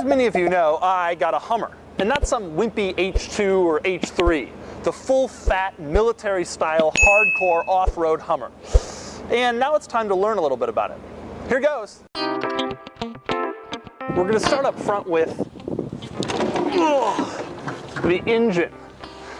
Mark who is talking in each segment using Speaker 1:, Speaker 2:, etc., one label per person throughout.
Speaker 1: many of you know, I got a Hummer, and not some wimpy H2 or H3, the full fat military style hardcore off-road Hummer. And now it's time to learn a little bit about it. Here goes. We're going to start up front with the engine.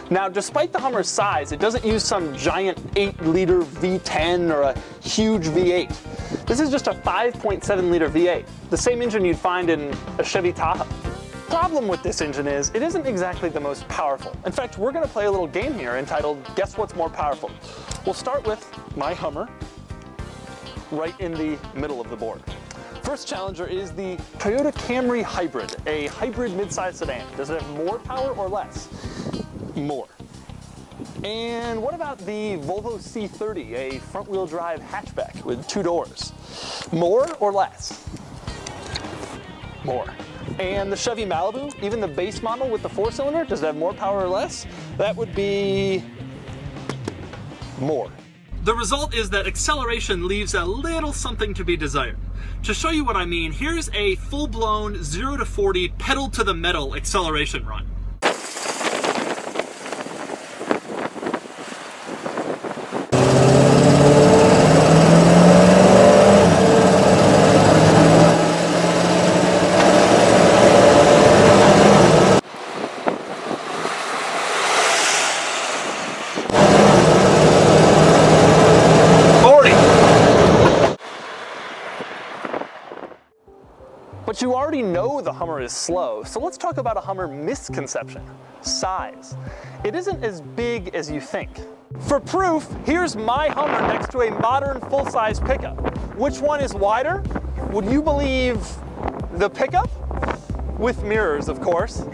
Speaker 1: Now, despite the Hummer's size, it doesn't use some giant 8-liter V10 or a huge V8. This is just a 5.7-liter V8, the same engine you'd find in a Chevy Tahoe. The problem with this engine is it isn't exactly the most powerful. In fact, we're going to play a little game here entitled Guess What's More Powerful. We'll start with my Hummer right in the middle of the board. First challenger is the Toyota Camry Hybrid, a hybrid midsize sedan. Does it have more power or less? More. And what about the Volvo C30, a front-wheel drive hatchback with 2 doors? More or less? More. And the Chevy Malibu, even the base model with the 4-cylinder, does it have more power or less? That would be more.
Speaker 2: The result is that acceleration leaves a little something to be desired. To show you what I mean, here's a full-blown 0 to 40 pedal to the metal acceleration run.
Speaker 1: But you already know the Hummer is slow, so let's talk about a Hummer misconception: size. It isn't as big as you think. For proof, here's my Hummer next to a modern full-size pickup. Which one is wider? Would you believe the pickup? With mirrors, of course.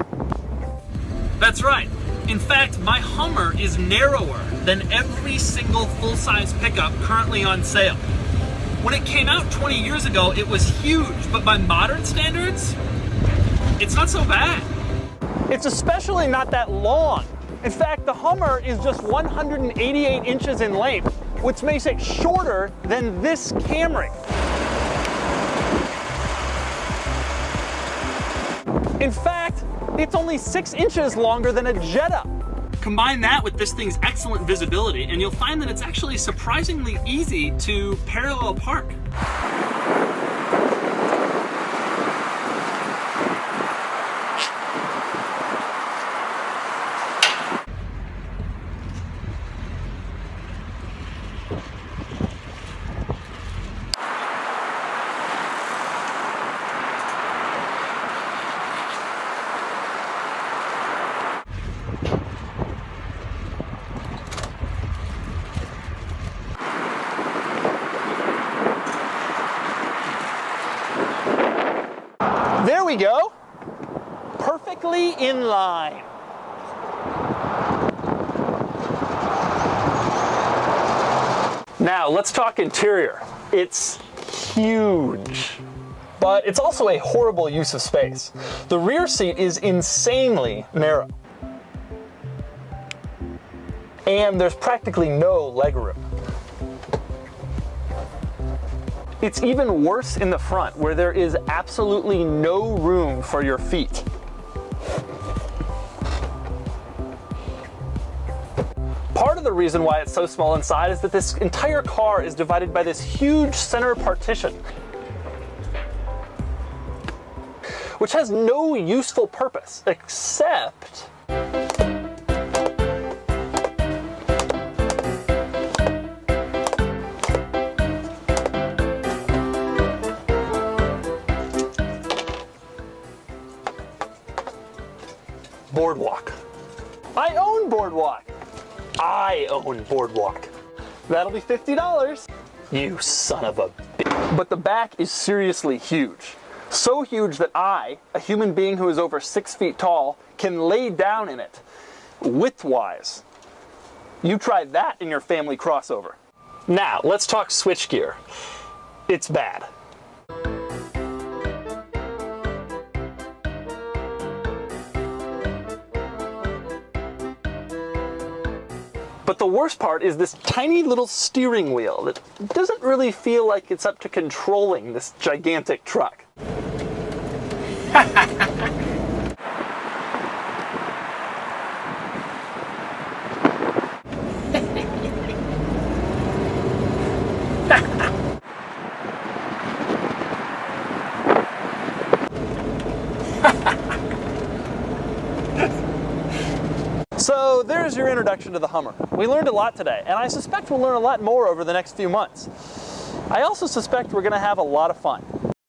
Speaker 2: That's right. In fact, my Hummer is narrower than every single full-size pickup currently on sale. When it came out 20 years ago, it was huge, but by modern standards, it's not so bad.
Speaker 1: It's especially not that long. In fact, the Hummer is just 188 inches in length, which makes it shorter than this Camry. In fact, it's only 6 inches longer than a Jetta.
Speaker 2: Combine that with this thing's excellent visibility, and you'll find that it's actually surprisingly easy to parallel park.
Speaker 1: There we go. Perfectly in line. Now let's talk interior. It's huge, but it's also a horrible use of space. The rear seat is insanely narrow, and there's practically no legroom. It's even worse in the front, where there is absolutely no room for your feet. Part of the reason why it's so small inside is that this entire car is divided by this huge center partition, which has no useful purpose except Boardwalk. I own Boardwalk. I own Boardwalk. That'll be $50. You son of a bitch. But the back is seriously huge. So huge that I, a human being who is over 6 feet tall, can lay down in it, width-wise. You try that in your family crossover. Now, let's talk switchgear. It's bad. But the worst part is this tiny little steering wheel that doesn't really feel like it's up to controlling this gigantic truck. So there's your introduction to the Hummer. We learned a lot today, and I suspect we'll learn a lot more over the next few months. I also suspect we're going to have a lot of fun.